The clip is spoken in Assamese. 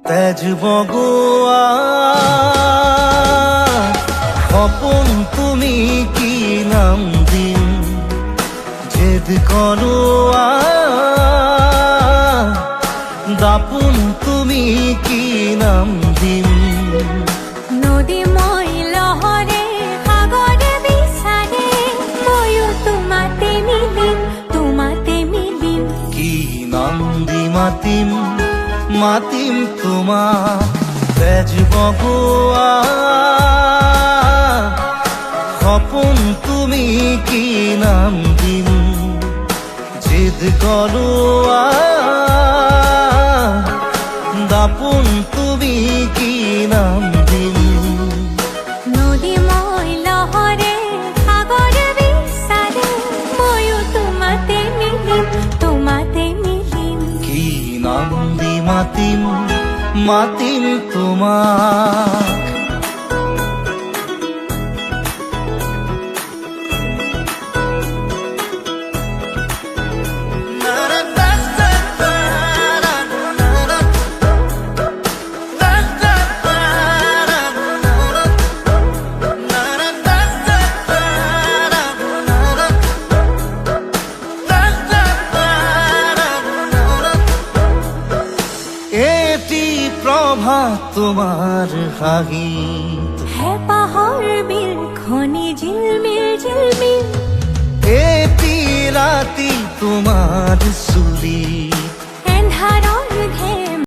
তেজ বগোৱা সপোন তুমি কি নাম দিম জেদ কৰোৱা দাপোন তুমি কি নাম দিম নদী মই লহৰে সাগৰে বিচাৰে ময়ো তোমাতে মিলিম কি নাম দি মাতিম মাতিম তোমাক তেজ বগোৱা সপোন তুমি কি নাম দিম জেদ কৰোৱা দাপোন তুমি কি নাম দিম নদী মই লহৰে সাগৰে বিচাৰে ময়ো তোমাতে মিলিম কি নাম দি মাতিম মাতিম তোমাক এটি প্রভাত তোমার হাঁহি হেঁপাহৰ বিলখনি ঝিলমিল এটি ৰাতি তোমাৰ চুলি এন্ধাৰৰ